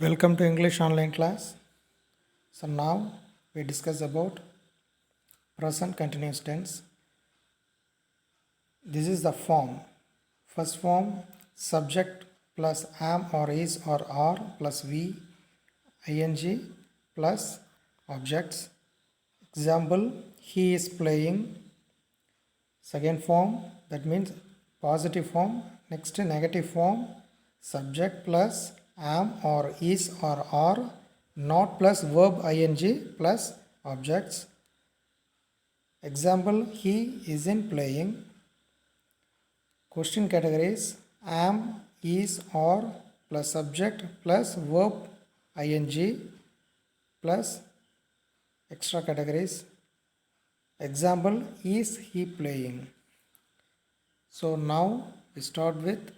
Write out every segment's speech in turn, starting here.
Welcome to English online class. So now we discuss about present continuous tense. This is the form. First form, subject plus am or is or are plus v ing plus objects. Example, he is playing. Second form, that means positive form. Next, negative form, subject plus am or is or are, not plus verb ing plus objects. Example, he isn't playing. Question categories, am, is, or plus subject plus verb ing plus extra categories. Example, is he playing? So now we start with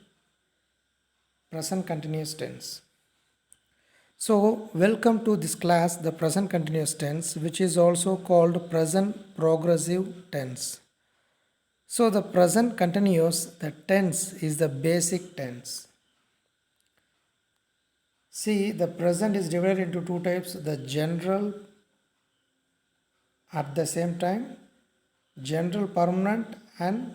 present continuous tense. So welcome to this class, the present continuous tense, which is also called present progressive tense. So the present continuous, the tense is the basic tense. See, the present is divided into two types, the general at the same time, general permanent and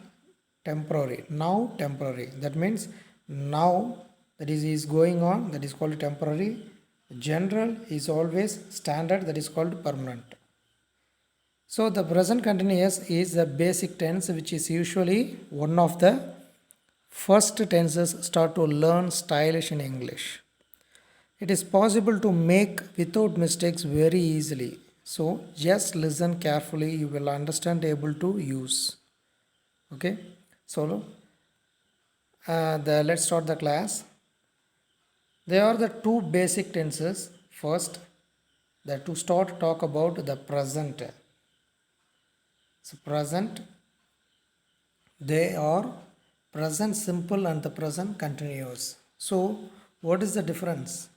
temporary. Now temporary, that means now that is going on, that is called temporary. General is always standard, that is called permanent. So the present continuous is the basic tense, which is usually one of the first tenses start to learn stylish in English. It is possible to make without mistakes very easily. So just listen carefully, you will understand able to use. Okay, so let's start the class. There are the two basic tenses. First, to start talk about the present. So present, they are present simple and the present continuous. So what is the difference?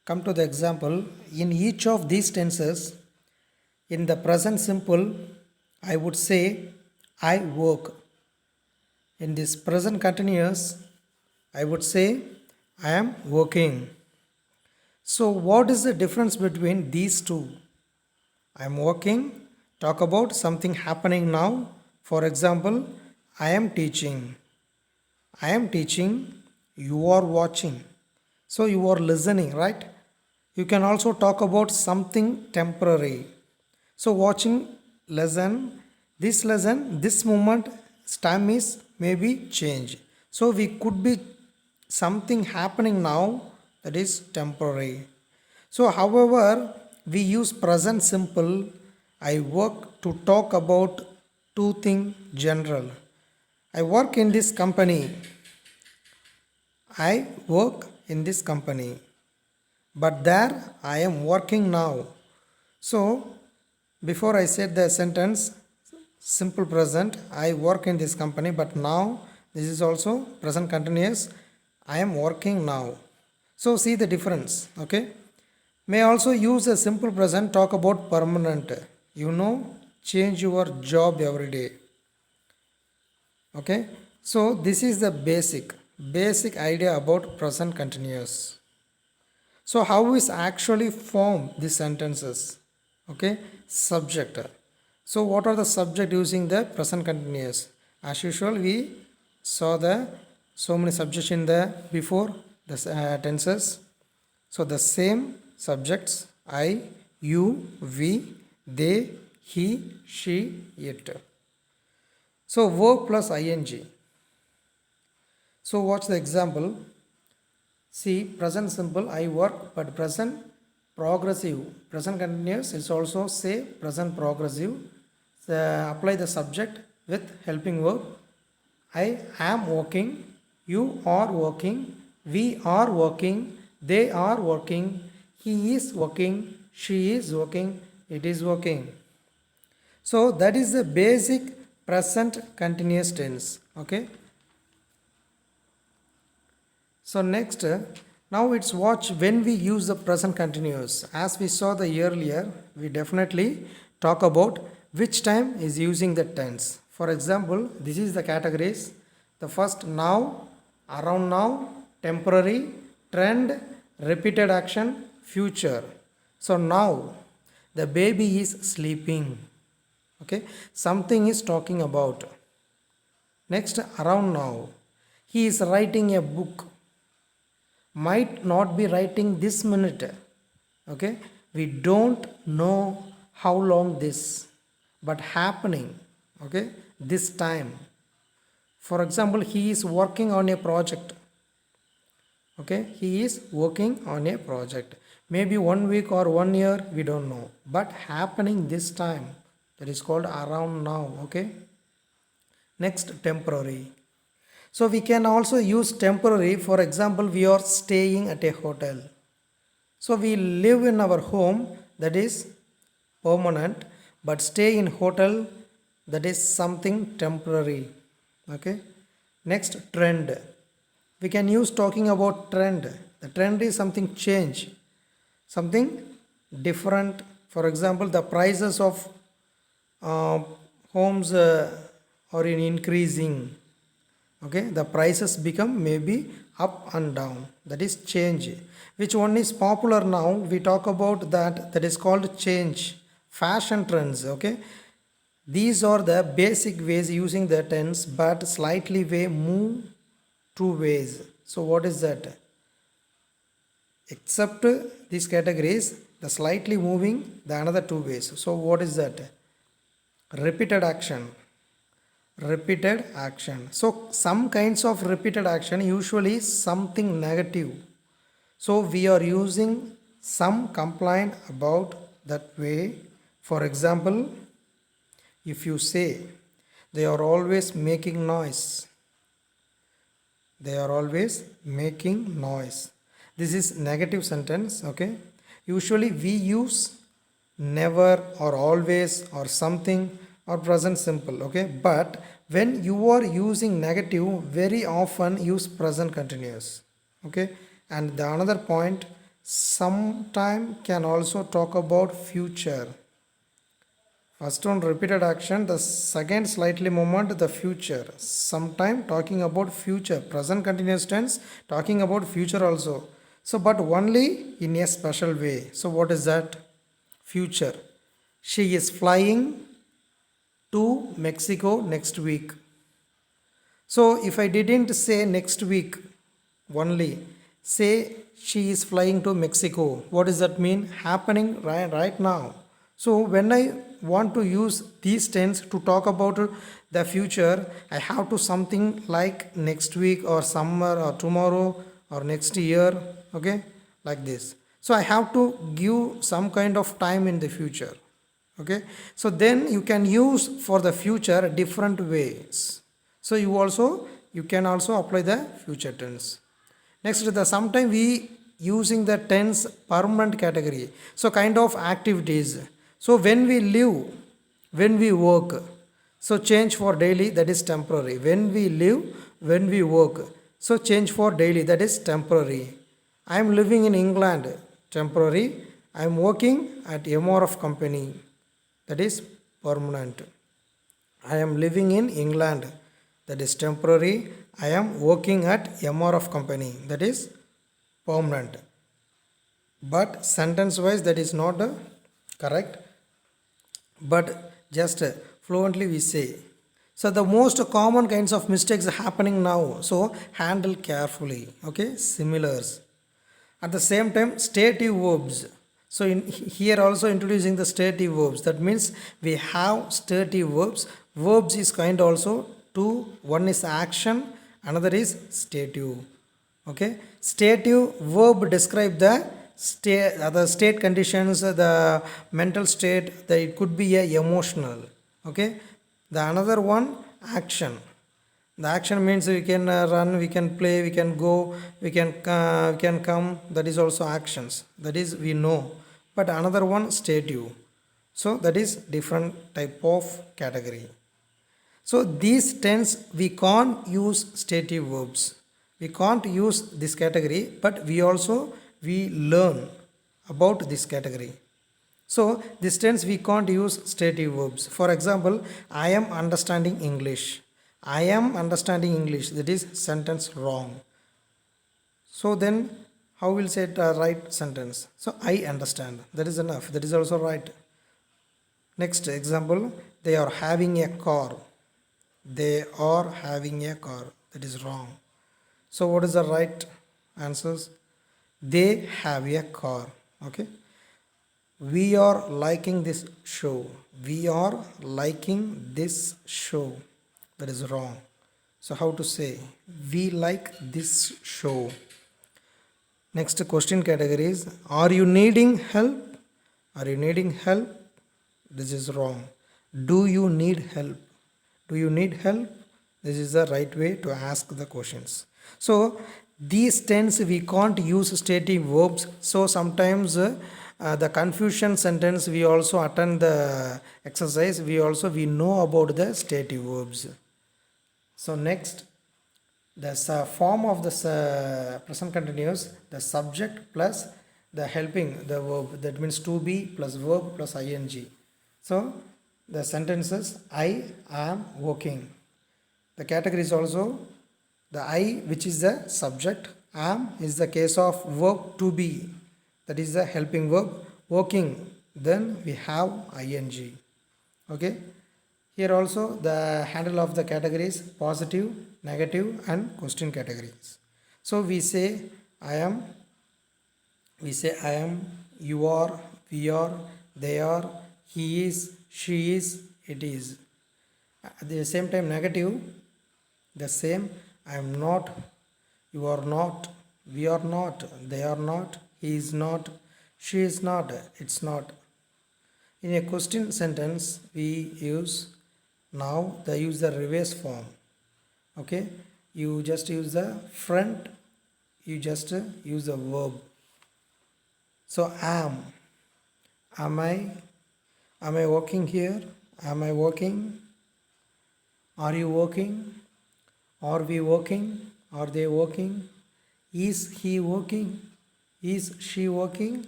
Come to the example. In each of these tenses, in the present simple, I would say I work. In this present continuous, I would say I am working. So what is the difference between these two? I am working, talk about something happening now. For example, I am teaching. I am teaching, you are watching. So you are listening, right? You can also talk about something temporary. So watching lesson, this moment, time is maybe change. So we could be something happening now, that is temporary. So however, we use present simple, I work, to talk about two things general. I work in this company. I work in this company. But there I am working now. So before I said the sentence simple present, I work in this company, but now this is also present continuous, I am working now. So see the difference. Okay, may also use a simple present, talk about permanent, change your job every day. Okay, so this is the basic idea about present continuous. So how is actually form these sentences? Okay, subject. So what are the subject using the present continuous? As usual, we saw the so many subjects in the before the tenses. So the same subjects, I, you, we, they, he, she, it. So verb plus ing. So watch the example. See, present simple, I work, but present progressive, present continuous is also say present progressive. Apply the subject with helping verb. I am working, you are working, we are working, they are working, he is working, she is working, it is working. So that is the basic present continuous tense. Okay. So next, now it's watch when we use the present continuous. As we saw the earlier, we definitely talk about which time is using the tense. For example, this is the categories. The first now, around now, temporary, trend, Repeated action, future. So now the baby is sleeping. Okay, something is talking about. Next, around now, he is writing a book. Might not be writing this minute. Okay, we don't know how long this, but happening. Okay, this time. For example, he is working on a project. Okay, he is working on a project. Maybe 1 week or 1 year, we don't know, but happening this time, that is called around now. Okay, next, temporary. So we can also use temporary. For example, we are staying at a hotel. So we live in our home, that is permanent, but stay in hotel, that is something temporary. Okay, next, trend. We can use talking about trend. The trend is something change, something different. For example, the prices of uh, homes are in increasing. Okay, the prices become maybe up and down, that is change. Which one is popular now, we talk about that, that is called change. Fashion trends. Okay, these are the basic ways using the tense, but slightly way move two ways. So what is that? Except these categories, the slightly moving, the another two ways. So what is that? Repeated action. Repeated action. So some kinds of repeated action, usually something negative. So we are using some complaint about that way. For example, if you say they are always making noise, they are always making noise, this is negative sentence. Okay, usually we use never or always or something or present simple. Okay, but when you are using negative, very often use present continuous. Okay, and the another point, sometime can also talk about future. First one repeated action, the second slightly moment, the future. Sometime talking about future, present continuous tense talking about future also. So but only in a special way. So what is that? Future. She is flying to Mexico next week. So if I didn't say next week only, say she is flying to Mexico, what does that mean? Happening right now. So when I want to use these tense to talk about the future, I have to something like next week or summer or tomorrow or next year. Okay, like this. So I have to give some kind of time in the future. Okay, so then you can use for the future different ways. So you can also apply the future tense. Next, the sometime we using the tense permanent category. So kind of activities. So when we live, when we work, so change for daily, that is temporary. When we live, when we work, so change for daily, that is temporary. I am living in England, temporary. I am working at MRF company, that is permanent. I am living in England, that is temporary. I am working at MRF company, that is permanent. But sentence wise, that is not correct, but just fluently we say. So the most common kinds of mistakes are happening now, so handle carefully. Okay, similars. At the same time, stative verbs. So here also introducing the stative verbs. That means we have stative verbs. Verbs is kind also two. One is action, another is stative. Okay, stative verb describe the state conditions, the mental state. That it could be a emotional. Okay, the another one, action. The action means we can run, we can play, we can go, we can come. That is also actions, that is we know. But another one, stative. So that is different type of category. So these tense we can't use stative verbs, we can't use this category, but we learn about this category. So this tense we can't use stative verbs. For example, I am understanding English. I am understanding English, that is sentence wrong. So then How will say it right sentence? So I understand. That is enough. That is also right. Next example, they are having a car. They are having a car. That is wrong. So what is the right answers? They have a car. Okay. We are liking this show. We are liking this show. That is wrong. So how to say? We like this show. Next question category is, are you needing help? Are you needing help? This is wrong. Do you need help? Do you need help? This is the right way to ask the questions. So these tense we can't use stative verbs. So sometimes the confusion sentence we also attend the exercise. We know about the stative verbs. So next, the form of the present continuous, the subject plus the helping the verb, that means to be plus verb plus ing. So the sentences, I am working. The category is also the I, which is the subject, am is the case of verb to be, that is the helping verb, working, then we have ing. Okay. Here also the handle of the categories positive, negative and question categories. So we say I am, you are, we are, they are, he is, she is, it is. At the same time negative, the same, I am not, you are not, we are not, they are not, he is not, she is not, it's not. In a question sentence we use now use the reverse form. Okay, you just use the front, you just use the verb. So am I working here? Am I working? Are you working? Are we working? Are they working? Is he working? Is she working?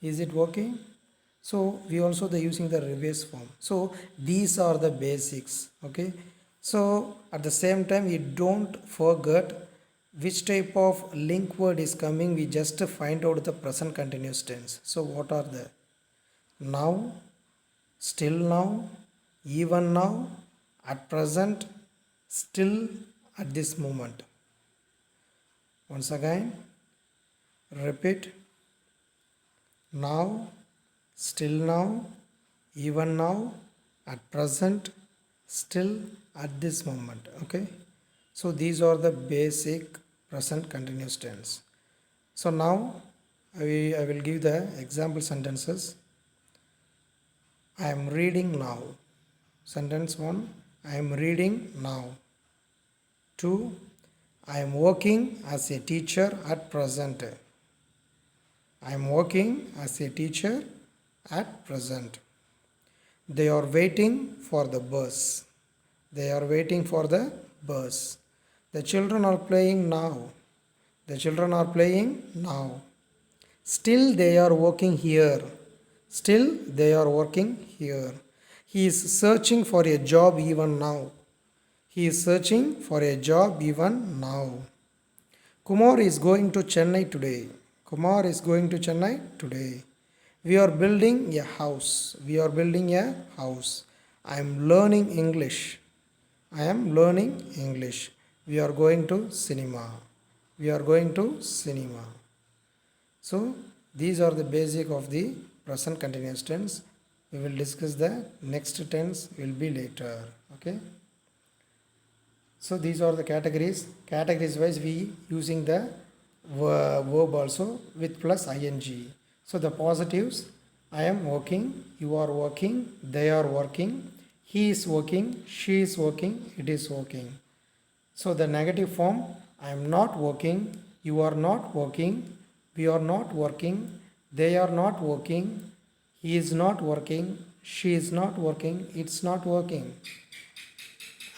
Is it working? So we also the using the reverse form. So these are the basics. Okay. So at the same time we don't forget which type of link word is coming. We just find out the present continuous tense. So what are the now, still now, even now, at present, still, at this moment. Once again, repeat. Now, still now, even now, at present, still, at this moment. Okay. So these are the basic present continuous tense. So now I will give the example sentences. I am reading now. Sentence 1, I am reading now. 2, I am working as a teacher at present. I am working as a teacher at present. They are waiting for the bus. They are waiting for the bus. The children are playing now. The children are playing now. Still they are working here. Still they are working here. He is searching for a job even now. He is searching for a job even now. Kumar is going to Chennai today. Kumar is going to Chennai today. We are building a house. We are building a house. I am learning English. I am learning English. We are going to cinema. We are going to cinema. So these are the basic of the present continuous tense. We will discuss the next tense will be later. Okay. So these are the categories. Categories wise we using the verb also with plus ing. So the positives, I am working, you are working, they are working, he is working, she is working, it is working. So the negative form, I am not working, you are not working, we are not working, they are not working, he is not working, she is not working, it's not working.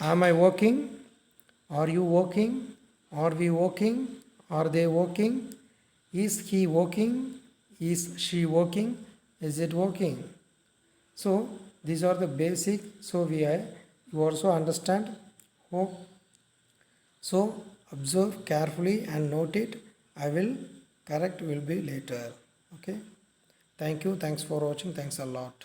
Am I working? Are you working? Are we working? Are they working? Is he working? Is she working? Is it working? So these are the basic. So you also understand. Hope. So observe carefully and note it. I will correct will be later. Okay, thank you, thanks for watching, thanks a lot.